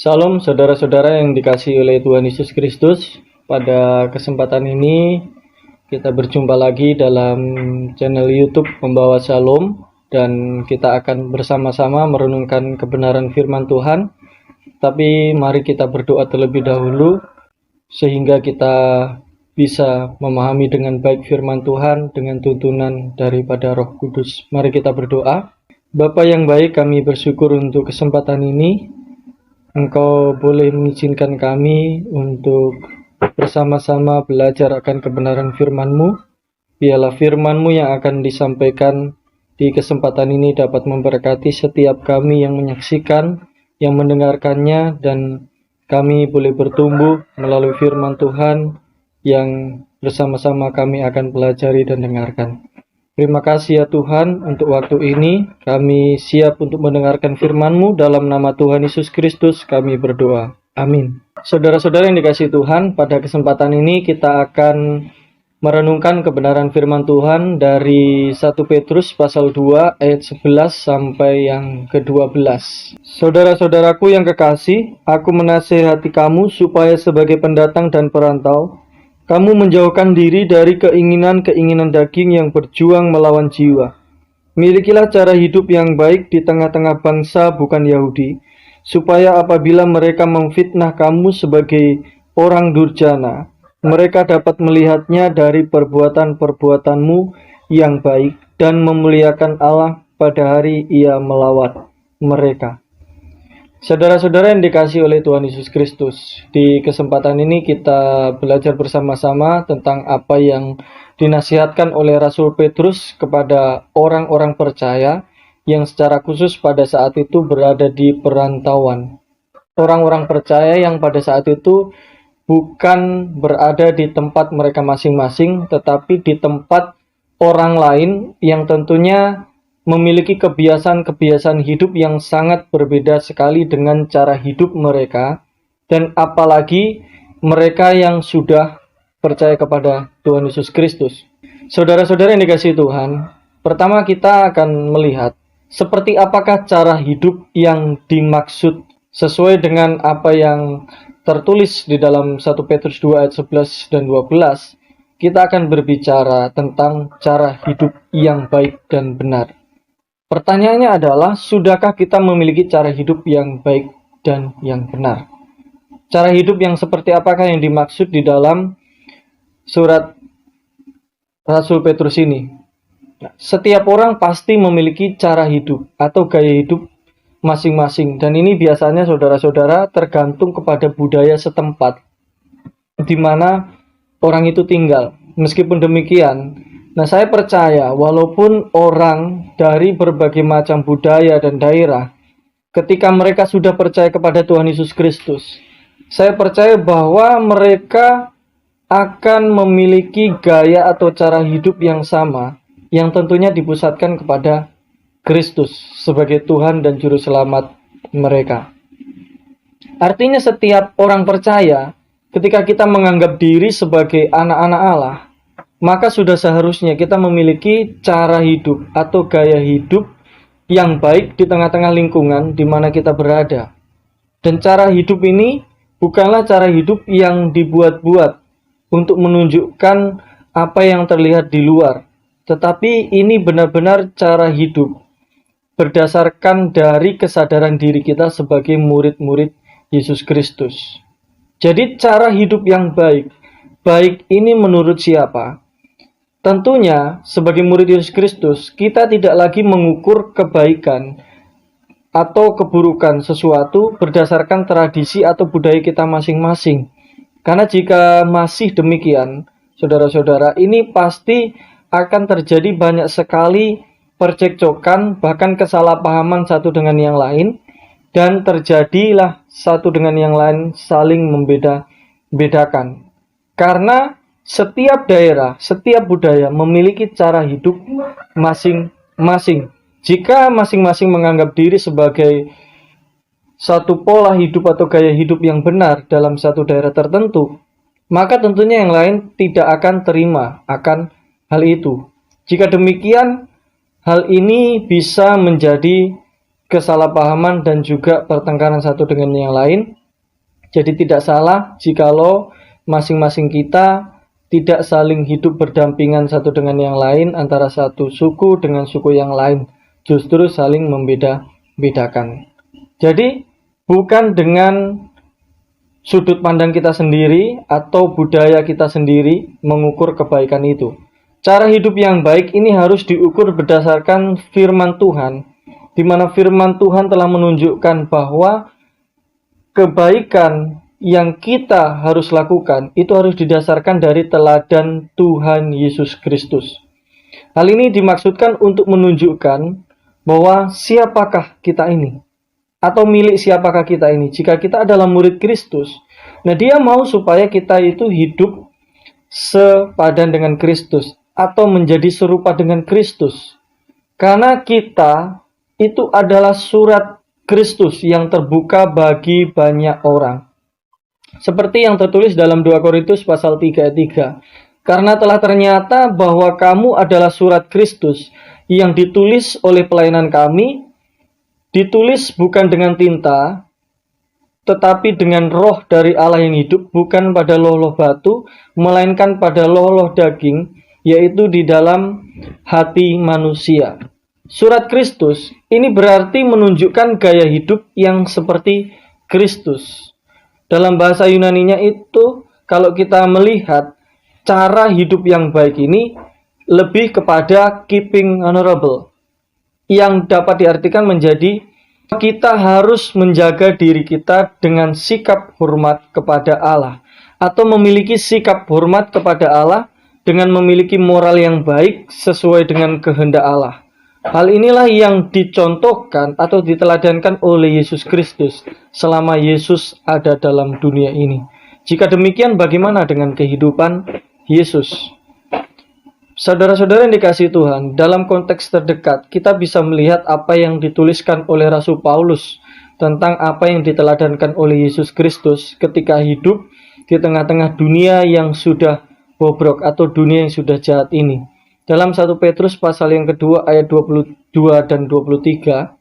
Salam saudara-saudara yang dikasihi oleh Tuhan Yesus Kristus. Pada kesempatan ini kita berjumpa lagi dalam channel YouTube Pembawa Shalom, dan kita akan bersama-sama merenungkan kebenaran firman Tuhan. Tapi mari kita berdoa terlebih dahulu sehingga kita bisa memahami dengan baik firman Tuhan dengan tuntunan daripada Roh Kudus. Mari kita berdoa. Bapa yang baik, kami bersyukur untuk kesempatan ini. Engkau boleh mengizinkan kami untuk bersama-sama belajar akan kebenaran firman-Mu. Biarlah firman-Mu yang akan disampaikan di kesempatan ini dapat memberkati setiap kami yang menyaksikan, yang mendengarkannya, dan kami boleh bertumbuh melalui firman Tuhan yang bersama-sama kami akan pelajari dan dengarkan. Terima kasih ya Tuhan untuk waktu ini. Kami siap untuk mendengarkan firman-Mu. Dalam nama Tuhan Yesus Kristus kami berdoa. Amin. Saudara-saudara yang dikasihi Tuhan, pada kesempatan ini kita akan merenungkan kebenaran firman Tuhan dari 1 Petrus pasal 2 ayat 11 sampai yang ke-12. Saudara-saudaraku yang kekasih, aku menasihati kamu supaya sebagai pendatang dan perantau, kamu menjauhkan diri dari keinginan-keinginan daging yang berjuang melawan jiwa. Milikilah cara hidup yang baik di tengah-tengah bangsa bukan Yahudi, supaya apabila mereka memfitnah kamu sebagai orang durjana, mereka dapat melihatnya dari perbuatan-perbuatanmu yang baik dan memuliakan Allah pada hari Ia melawat mereka. Saudara-saudara yang dikasihi oleh Tuhan Yesus Kristus, di kesempatan ini kita belajar bersama-sama tentang apa yang dinasihatkan oleh Rasul Petrus kepada orang-orang percaya yang secara khusus pada saat itu berada di perantauan. Orang-orang percaya yang pada saat itu bukan berada di tempat mereka masing-masing, tetapi di tempat orang lain yang tentunya memiliki kebiasaan-kebiasaan hidup yang sangat berbeda sekali dengan cara hidup mereka, dan apalagi mereka yang sudah percaya kepada Tuhan Yesus Kristus. Saudara-saudara yang dikasihi Tuhan, pertama kita akan melihat seperti apakah cara hidup yang dimaksud sesuai dengan apa yang tertulis di dalam 1 Petrus 2 ayat 11 dan 12. Kita akan berbicara tentang cara hidup yang baik dan benar. Pertanyaannya adalah, sudahkah kita memiliki cara hidup yang baik dan yang benar? Cara hidup yang seperti apakah yang dimaksud di dalam surat Rasul Petrus ini? Setiap orang pasti memiliki cara hidup atau gaya hidup masing-masing, dan ini biasanya saudara-saudara tergantung kepada budaya setempat di mana orang itu tinggal. Meskipun demikian, saya percaya walaupun orang dari berbagai macam budaya dan daerah, ketika mereka sudah percaya kepada Tuhan Yesus Kristus, saya percaya bahwa mereka akan memiliki gaya atau cara hidup yang sama, yang tentunya dipusatkan kepada Kristus sebagai Tuhan dan Juru Selamat mereka. Artinya setiap orang percaya, ketika kita menganggap diri sebagai anak-anak Allah, maka sudah seharusnya kita memiliki cara hidup atau gaya hidup yang baik di tengah-tengah lingkungan di mana kita berada. Dan cara hidup ini bukanlah cara hidup yang dibuat-buat untuk menunjukkan apa yang terlihat di luar, tetapi ini benar-benar cara hidup berdasarkan dari kesadaran diri kita sebagai murid-murid Yesus Kristus. Jadi cara hidup yang baik ini menurut siapa? Tentunya sebagai murid Yesus Kristus, kita tidak lagi mengukur kebaikan atau keburukan sesuatu berdasarkan tradisi atau budaya kita masing-masing. Karena jika masih demikian, saudara-saudara, ini pasti akan terjadi banyak sekali percekcokan, bahkan kesalahpahaman satu dengan yang lain, dan terjadilah satu dengan yang lain saling membeda-bedakan. Karena setiap daerah, setiap budaya memiliki cara hidup masing-masing. Jika masing-masing menganggap diri sebagai satu pola hidup atau gaya hidup yang benar dalam satu daerah tertentu, maka tentunya yang lain tidak akan terima akan hal itu. Jika demikian, hal ini bisa menjadi kesalahpahaman dan juga pertengkaran satu dengan yang lain. Jadi tidak salah jikalau masing-masing kita tidak saling hidup berdampingan satu dengan yang lain, antara satu suku dengan suku yang lain, justru saling membeda-bedakan. Jadi bukan dengan sudut pandang kita sendiri atau budaya kita sendiri mengukur kebaikan itu. Cara hidup yang baik ini harus diukur berdasarkan firman Tuhan, di mana firman Tuhan telah menunjukkan bahwa kebaikan yang kita harus lakukan itu harus didasarkan dari teladan Tuhan Yesus Kristus. Hal ini dimaksudkan untuk menunjukkan bahwa siapakah kita ini, atau milik siapakah kita ini. Jika kita adalah murid Kristus, nah Dia mau supaya kita itu hidup sepadan dengan Kristus, atau menjadi serupa dengan Kristus. Karena kita itu adalah surat Kristus yang terbuka bagi banyak orang. Seperti yang tertulis dalam 2 Korintus pasal 3 ayat 3. Karena telah ternyata bahwa kamu adalah surat Kristus yang ditulis oleh pelayanan kami, ditulis bukan dengan tinta, tetapi dengan roh dari Allah yang hidup, bukan pada loh-loh batu, melainkan pada loh-loh daging, yaitu di dalam hati manusia. Surat Kristus ini berarti menunjukkan gaya hidup yang seperti Kristus. Dalam bahasa Yunaninya itu, kalau kita melihat cara hidup yang baik ini lebih kepada keeping honorable, yang dapat diartikan menjadi kita harus menjaga diri kita dengan sikap hormat kepada Allah, atau memiliki sikap hormat kepada Allah dengan memiliki moral yang baik sesuai dengan kehendak Allah. Hal inilah yang dicontohkan atau diteladankan oleh Yesus Kristus selama Yesus ada dalam dunia ini. Jika demikian, bagaimana dengan kehidupan Yesus? Saudara-saudara yang dikasihi Tuhan, dalam konteks terdekat kita bisa melihat apa yang dituliskan oleh Rasul Paulus tentang apa yang diteladankan oleh Yesus Kristus ketika hidup di tengah-tengah dunia yang sudah bobrok atau dunia yang sudah jahat ini. Dalam 1 Petrus pasal yang kedua ayat 22 dan 23,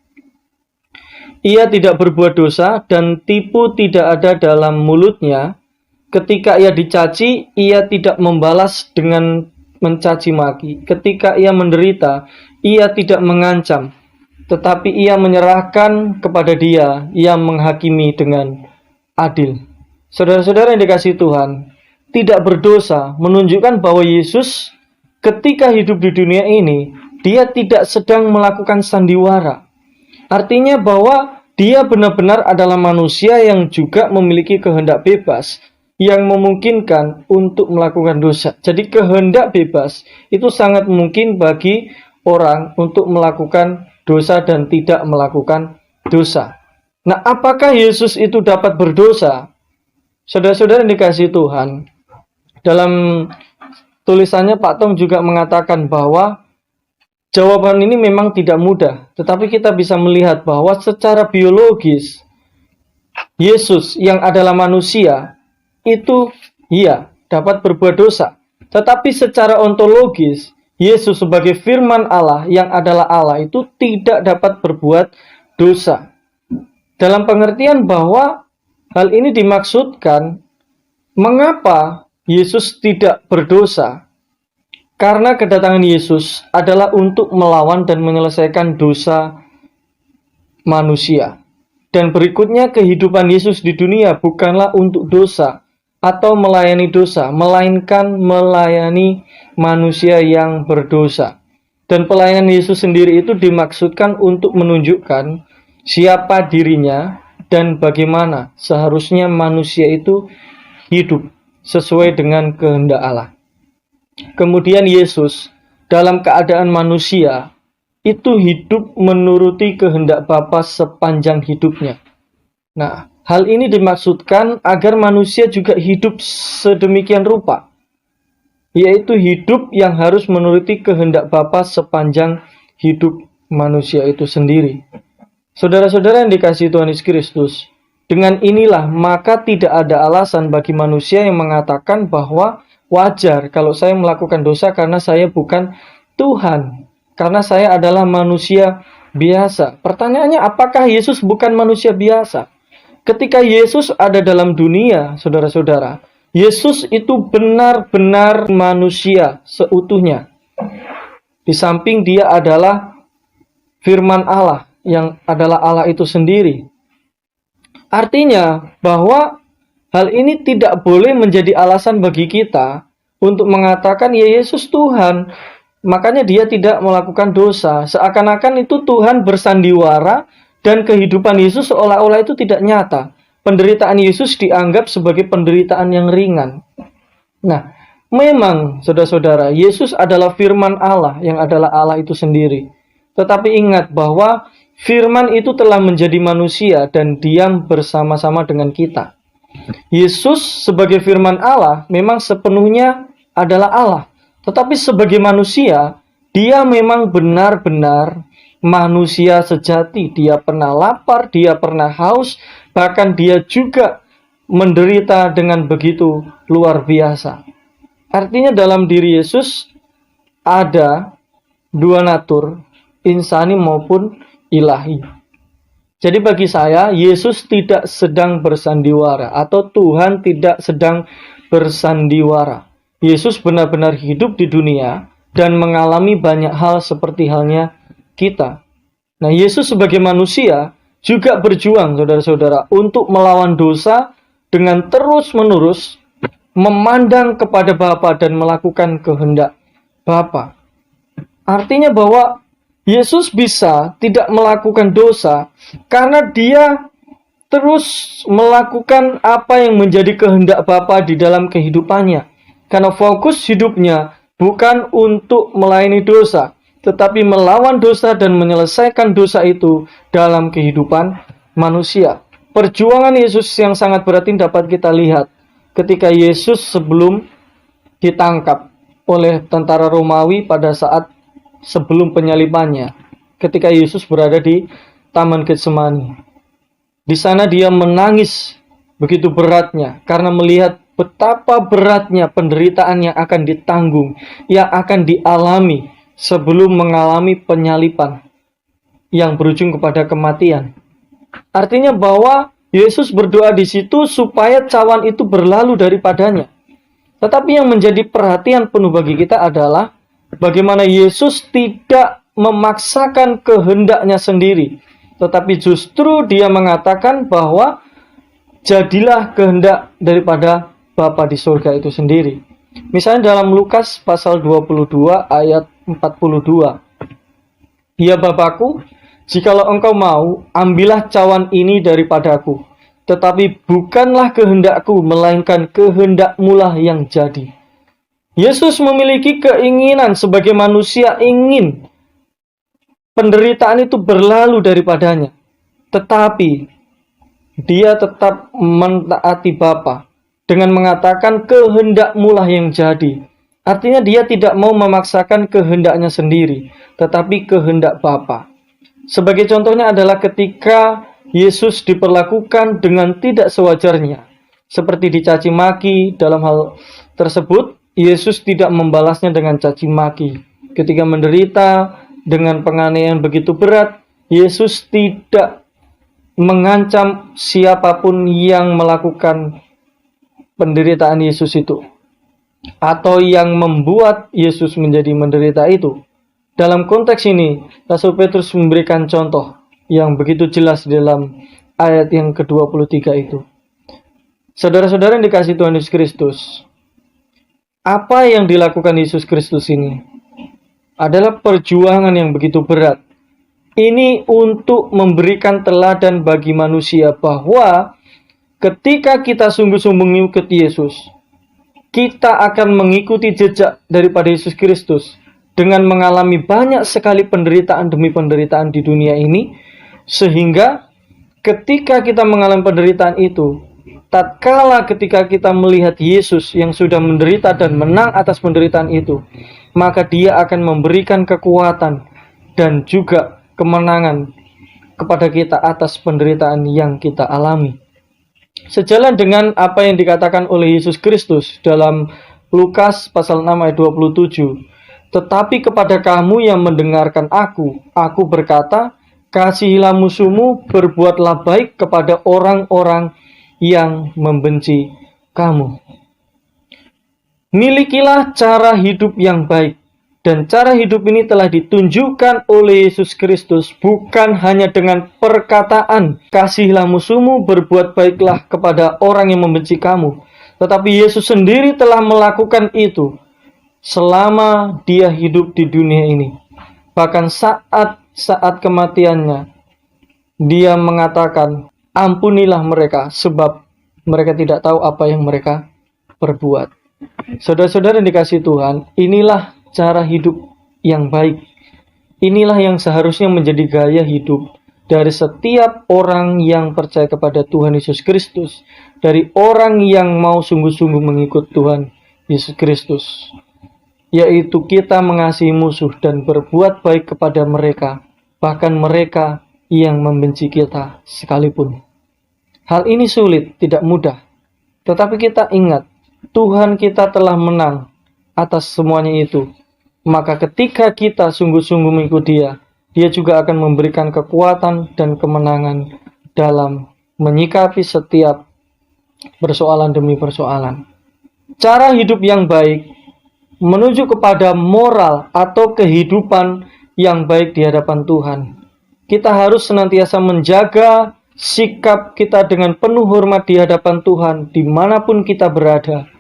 ia tidak berbuat dosa dan tipu tidak ada dalam mulutnya. Ketika ia dicaci, ia tidak membalas dengan mencaci maki. Ketika ia menderita, ia tidak mengancam, tetapi ia menyerahkan kepada Dia yang menghakimi dengan adil. Saudara-saudara yang dikasihi Tuhan, tidak berdosa menunjukkan bahwa Yesus ketika hidup di dunia ini, Dia tidak sedang melakukan sandiwara. Artinya bahwa Dia benar-benar adalah manusia yang juga memiliki kehendak bebas, yang memungkinkan untuk melakukan dosa. Jadi kehendak bebas itu sangat mungkin bagi orang untuk melakukan dosa dan tidak melakukan dosa. Nah, apakah Yesus itu dapat berdosa? Saudara-saudara yang dikasihi Tuhan, dalam tulisannya Pak Tom juga mengatakan bahwa jawaban ini memang tidak mudah, tetapi kita bisa melihat bahwa secara biologis Yesus yang adalah manusia itu dapat berbuat dosa. Tetapi secara ontologis Yesus sebagai firman Allah yang adalah Allah itu tidak dapat berbuat dosa. Dalam pengertian bahwa hal ini dimaksudkan mengapa Yesus tidak berdosa? Karena kedatangan Yesus adalah untuk melawan dan menyelesaikan dosa manusia. Dan berikutnya kehidupan Yesus di dunia bukanlah untuk dosa atau melayani dosa, melainkan melayani manusia yang berdosa. Dan pelayanan Yesus sendiri itu dimaksudkan untuk menunjukkan siapa dirinya dan bagaimana seharusnya manusia itu hidup sesuai dengan kehendak Allah. Kemudian Yesus dalam keadaan manusia itu hidup menuruti kehendak Bapa sepanjang hidupnya. Nah, hal ini dimaksudkan agar manusia juga hidup sedemikian rupa, yaitu hidup yang harus menuruti kehendak Bapa sepanjang hidup manusia itu sendiri. Saudara-saudara yang dikasihi Tuhan Yesus Kristus, dengan inilah maka tidak ada alasan bagi manusia yang mengatakan bahwa wajar kalau saya melakukan dosa karena saya bukan Tuhan, karena saya adalah manusia biasa. Pertanyaannya, apakah Yesus bukan manusia biasa? Ketika Yesus ada dalam dunia, saudara-saudara, Yesus itu benar-benar manusia seutuhnya. Di samping dia adalah firman Allah, yang adalah Allah itu sendiri. Artinya bahwa hal ini tidak boleh menjadi alasan bagi kita untuk mengatakan, ya Yesus Tuhan, makanya dia tidak melakukan dosa. Seakan-akan itu Tuhan bersandiwara dan kehidupan Yesus seolah-olah itu tidak nyata. Penderitaan Yesus dianggap sebagai penderitaan yang ringan. Nah, memang saudara-saudara, Yesus adalah firman Allah yang adalah Allah itu sendiri. Tetapi ingat bahwa firman itu telah menjadi manusia dan diam bersama-sama dengan kita. Yesus sebagai firman Allah memang sepenuhnya adalah Allah. Tetapi sebagai manusia, dia memang benar-benar manusia sejati. Dia pernah lapar, dia pernah haus, bahkan dia juga menderita dengan begitu luar biasa. Artinya dalam diri Yesus ada dua natur, insani maupun ilahi. Jadi bagi saya, Yesus tidak sedang bersandiwara atau Tuhan tidak sedang bersandiwara. Yesus benar-benar hidup di dunia dan mengalami banyak hal seperti halnya kita. Nah, Yesus sebagai manusia juga berjuang, saudara-saudara, untuk melawan dosa dengan terus-menerus memandang kepada Bapa dan melakukan kehendak Bapa. Artinya bahwa Yesus bisa tidak melakukan dosa karena dia terus melakukan apa yang menjadi kehendak Bapa di dalam kehidupannya. Karena fokus hidupnya bukan untuk melayani dosa, tetapi melawan dosa dan menyelesaikan dosa itu dalam kehidupan manusia. Perjuangan Yesus yang sangat berat ini dapat kita lihat ketika Yesus sebelum ditangkap oleh tentara Romawi pada saat sebelum penyalibannya, ketika Yesus berada di Taman Getsemani. Di sana dia menangis begitu beratnya karena melihat betapa beratnya penderitaan yang akan ditanggung, yang akan dialami sebelum mengalami penyaliban yang berujung kepada kematian. Artinya bahwa Yesus berdoa di situ supaya cawan itu berlalu daripadanya. Tetapi yang menjadi perhatian penuh bagi kita adalah bagaimana Yesus tidak memaksakan kehendaknya sendiri, tetapi justru dia mengatakan bahwa jadilah kehendak daripada Bapa di surga itu sendiri. Misalnya dalam Lukas pasal 22 ayat 42. Ya Bapakku, jikalau engkau mau, ambillah cawan ini daripadaku. Tetapi bukanlah kehendakku, melainkan kehendakmulah yang jadi. Yesus memiliki keinginan sebagai manusia ingin penderitaan itu berlalu daripadanya. Tetapi dia tetap mentaati Bapa dengan mengatakan kehendakmulah yang jadi. Artinya dia tidak mau memaksakan kehendaknya sendiri, tetapi kehendak Bapa. Sebagai contohnya adalah ketika Yesus diperlakukan dengan tidak sewajarnya, seperti dicaci maki. Dalam hal tersebut, Yesus tidak membalasnya dengan caci maki. Ketika menderita dengan penganiayaan begitu berat, Yesus tidak mengancam siapapun yang melakukan penderitaan Yesus itu, atau yang membuat Yesus menjadi menderita itu. Dalam konteks ini, Rasul Petrus memberikan contoh yang begitu jelas dalam ayat yang ke-23 itu. Saudara-saudara yang dikasihi Tuhan Yesus Kristus, apa yang dilakukan Yesus Kristus ini adalah perjuangan yang begitu berat. Ini untuk memberikan teladan bagi manusia bahwa ketika kita sungguh-sungguh mengikuti Yesus, kita akan mengikuti jejak daripada Yesus Kristus dengan mengalami banyak sekali penderitaan demi penderitaan di dunia ini, sehingga ketika kita mengalami penderitaan itu, tatkala ketika kita melihat Yesus yang sudah menderita dan menang atas penderitaan itu, maka dia akan memberikan kekuatan dan juga kemenangan kepada kita atas penderitaan yang kita alami. Sejalan dengan apa yang dikatakan oleh Yesus Kristus dalam Lukas pasal 6 ayat 27. Tetapi kepada kamu yang mendengarkan aku berkata, kasihilah musuhmu, berbuatlah baik kepada orang-orang yang membenci kamu. Milikilah cara hidup yang baik. Dan cara hidup ini telah ditunjukkan oleh Yesus Kristus bukan hanya dengan perkataan, kasihilah musuhmu, berbuat baiklah kepada orang yang membenci kamu. Tetapi Yesus sendiri telah melakukan itu selama dia hidup di dunia ini. Bahkan saat kematiannya, dia mengatakan, ampunilah mereka sebab mereka tidak tahu apa yang mereka perbuat. Saudara-saudara yang dikasihi Tuhan, inilah cara hidup yang baik. Inilah yang seharusnya menjadi gaya hidup dari setiap orang yang percaya kepada Tuhan Yesus Kristus, dari orang yang mau sungguh-sungguh mengikut Tuhan Yesus Kristus, yaitu kita mengasihi musuh dan berbuat baik kepada mereka, bahkan mereka yang membenci kita sekalipun. Hal ini sulit, tidak mudah, tetapi kita ingat Tuhan kita telah menang atas semuanya itu. Maka ketika kita sungguh-sungguh mengikut Dia, Dia juga akan memberikan kekuatan dan kemenangan dalam menyikapi setiap persoalan demi persoalan. Cara hidup yang baik menuju kepada moral atau kehidupan yang baik di hadapan Tuhan. Kita harus senantiasa menjaga sikap kita dengan penuh hormat di hadapan Tuhan dimanapun kita berada,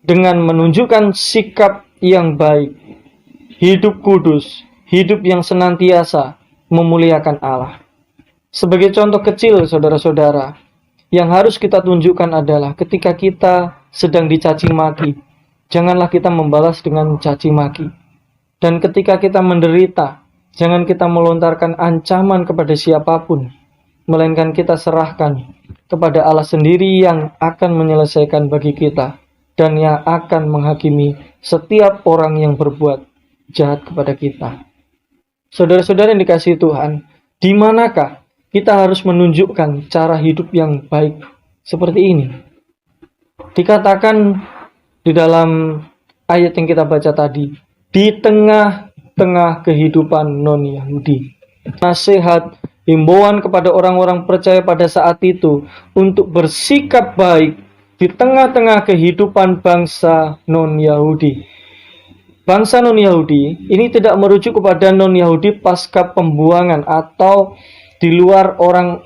dengan menunjukkan sikap yang baik, hidup kudus, hidup yang senantiasa memuliakan Allah. Sebagai contoh kecil, saudara-saudara, yang harus kita tunjukkan adalah ketika kita sedang dicaci maki, janganlah kita membalas dengan caci maki. Dan ketika kita menderita, jangan kita melontarkan ancaman kepada siapapun, melainkan kita serahkan kepada Allah sendiri yang akan menyelesaikan bagi kita dan yang akan menghakimi setiap orang yang berbuat jahat kepada kita. Saudara-saudara yang dikasihi Tuhan, di manakah kita harus menunjukkan cara hidup yang baik seperti ini? Dikatakan di dalam ayat yang kita baca tadi, di tengah-tengah kehidupan non-Yahudi. Nasihat, himbauan kepada orang-orang percaya pada saat itu untuk bersikap baik di tengah-tengah kehidupan bangsa non-Yahudi. Bangsa non-Yahudi ini tidak merujuk kepada non-Yahudi pasca pembuangan atau di luar orang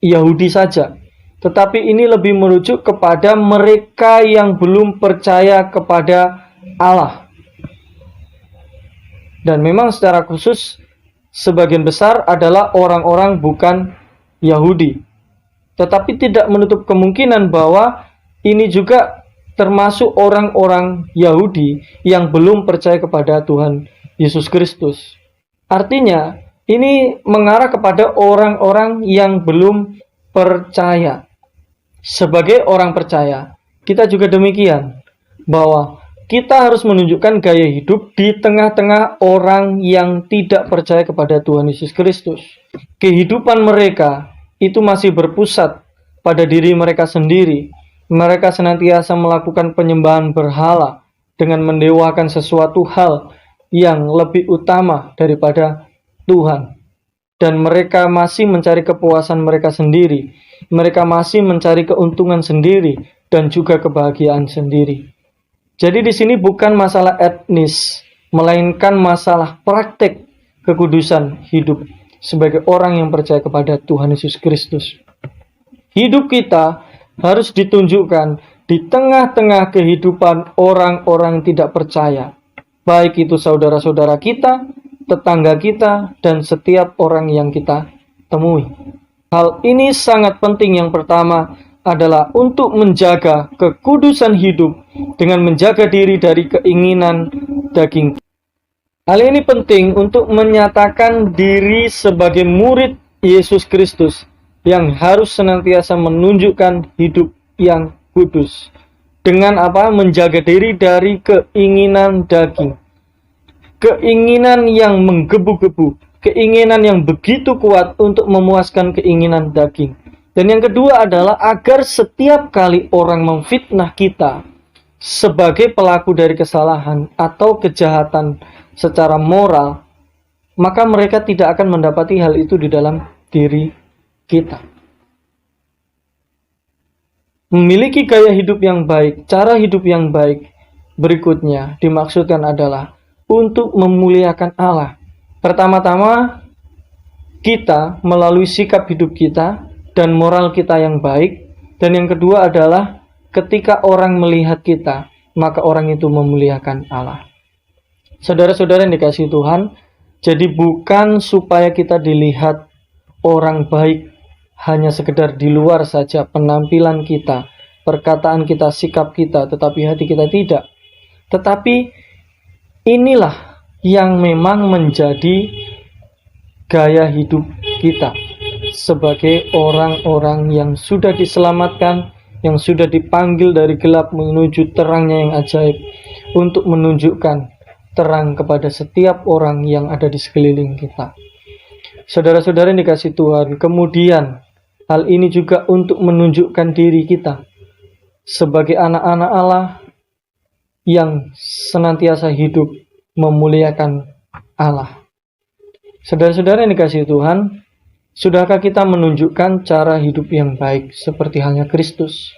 Yahudi saja, tetapi ini lebih merujuk kepada mereka yang belum percaya kepada Allah. Dan memang secara khusus sebagian besar adalah orang-orang bukan Yahudi, tetapi tidak menutup kemungkinan bahwa ini juga termasuk orang-orang Yahudi yang belum percaya kepada Tuhan Yesus Kristus. Artinya, ini mengarah kepada orang-orang yang belum percaya. Sebagai orang percaya, kita juga demikian, bahwa kita harus menunjukkan gaya hidup di tengah-tengah orang yang tidak percaya kepada Tuhan Yesus Kristus. Kehidupan mereka itu masih berpusat pada diri mereka sendiri. Mereka senantiasa melakukan penyembahan berhala dengan mendewakan sesuatu hal yang lebih utama daripada Tuhan. Dan mereka masih mencari kepuasan mereka sendiri. Mereka masih mencari keuntungan sendiri dan juga kebahagiaan sendiri. Jadi di sini bukan masalah etnis, melainkan masalah praktek kekudusan hidup sebagai orang yang percaya kepada Tuhan Yesus Kristus. Hidup kita harus ditunjukkan di tengah-tengah kehidupan orang-orang tidak percaya, baik itu saudara-saudara kita, tetangga kita, dan setiap orang yang kita temui. Hal ini sangat penting. Yang pertama adalah untuk menjaga kekudusan hidup dengan menjaga diri dari keinginan daging. Hal ini penting untuk menyatakan diri sebagai murid Yesus Kristus yang harus senantiasa menunjukkan hidup yang kudus. Dengan apa? Menjaga diri dari keinginan daging. Keinginan yang menggebu-gebu. Keinginan yang begitu kuat untuk memuaskan keinginan daging. Dan yang kedua adalah agar setiap kali orang memfitnah kita sebagai pelaku dari kesalahan atau kejahatan secara moral, maka mereka tidak akan mendapati hal itu di dalam diri kita. Memiliki gaya hidup yang baik, cara hidup yang baik berikutnya dimaksudkan adalah untuk memuliakan Allah. Pertama-tama, kita melalui sikap hidup kita dan moral kita yang baik. Dan yang kedua adalah ketika orang melihat kita, maka orang itu memuliakan Allah. Saudara-saudara yang dikasihi Tuhan, jadi bukan supaya kita dilihat orang baik hanya sekedar di luar saja, penampilan kita, perkataan kita, sikap kita, tetapi hati kita tidak. Tetapi inilah yang memang menjadi gaya hidup kita sebagai orang-orang yang sudah diselamatkan, yang sudah dipanggil dari gelap menuju terangnya yang ajaib, untuk menunjukkan terang kepada setiap orang yang ada di sekeliling kita. Saudara-saudara yang dikasihi Tuhan, kemudian hal ini juga untuk menunjukkan diri kita sebagai anak-anak Allah yang senantiasa hidup memuliakan Allah. Saudara-saudara yang dikasihi Tuhan, sudahkah kita menunjukkan cara hidup yang baik seperti halnya Kristus,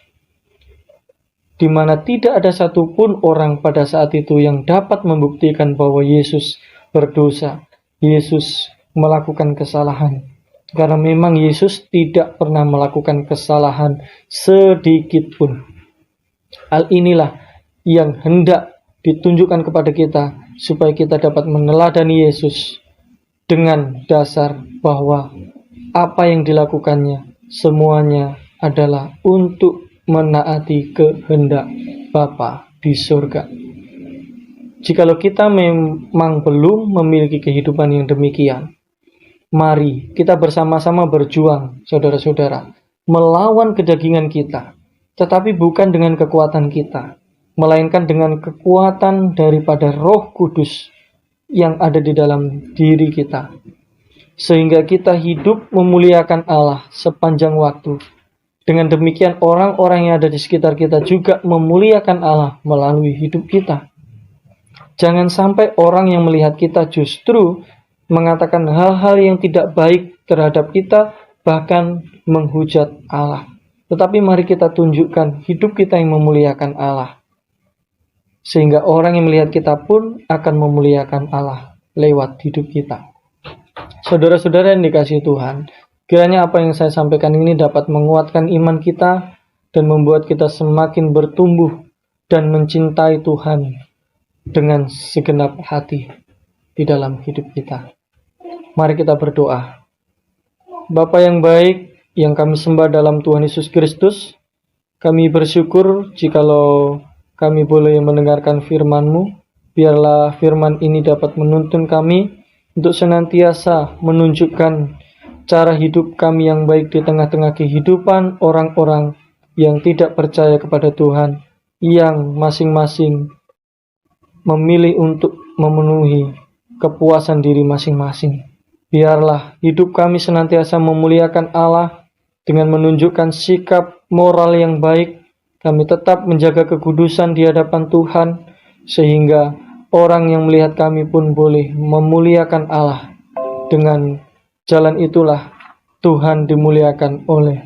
di mana tidak ada satupun orang pada saat itu yang dapat membuktikan bahwa Yesus berdosa, Yesus melakukan kesalahan, karena memang Yesus tidak pernah melakukan kesalahan sedikit pun. Hal inilah yang hendak ditunjukkan kepada kita supaya kita dapat meneladani Yesus dengan dasar bahwa apa yang dilakukannya semuanya adalah untuk menaati kehendak Bapa di surga. Jikalau kita memang belum memiliki kehidupan yang demikian, mari kita bersama-sama berjuang, saudara-saudara, melawan kedagingan kita, tetapi bukan dengan kekuatan kita, melainkan dengan kekuatan daripada Roh Kudus yang ada di dalam diri kita, sehingga kita hidup memuliakan Allah sepanjang waktu. Dengan demikian orang-orang yang ada di sekitar kita juga memuliakan Allah melalui hidup kita. Jangan sampai orang yang melihat kita justru mengatakan hal-hal yang tidak baik terhadap kita, bahkan menghujat Allah. Tetapi mari kita tunjukkan hidup kita yang memuliakan Allah, sehingga orang yang melihat kita pun akan memuliakan Allah lewat hidup kita. Saudara-saudara yang dikasihi Tuhan, kiranya apa yang saya sampaikan ini dapat menguatkan iman kita dan membuat kita semakin bertumbuh dan mencintai Tuhan dengan segenap hati di dalam hidup kita. Mari kita berdoa. Bapa yang baik, yang kami sembah dalam Tuhan Yesus Kristus, kami bersyukur jikalau kami boleh mendengarkan firman-Mu. Biarlah firman ini dapat menuntun kami untuk senantiasa menunjukkan cara hidup kami yang baik di tengah-tengah kehidupan orang-orang yang tidak percaya kepada Tuhan, yang masing-masing memilih untuk memenuhi kepuasan diri masing-masing. Biarlah hidup kami senantiasa memuliakan Allah dengan menunjukkan sikap moral yang baik. Kami tetap menjaga kekudusan di hadapan Tuhan, sehingga orang yang melihat kami pun boleh memuliakan Allah. Dengan jalan itulah Tuhan dimuliakan oleh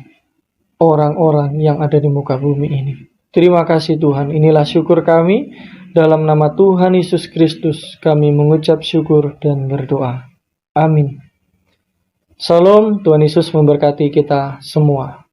orang-orang yang ada di muka bumi ini. Terima kasih Tuhan, inilah syukur kami. Dalam nama Tuhan Yesus Kristus kami mengucap syukur dan berdoa. Amin. Salam, Tuhan Yesus memberkati kita semua.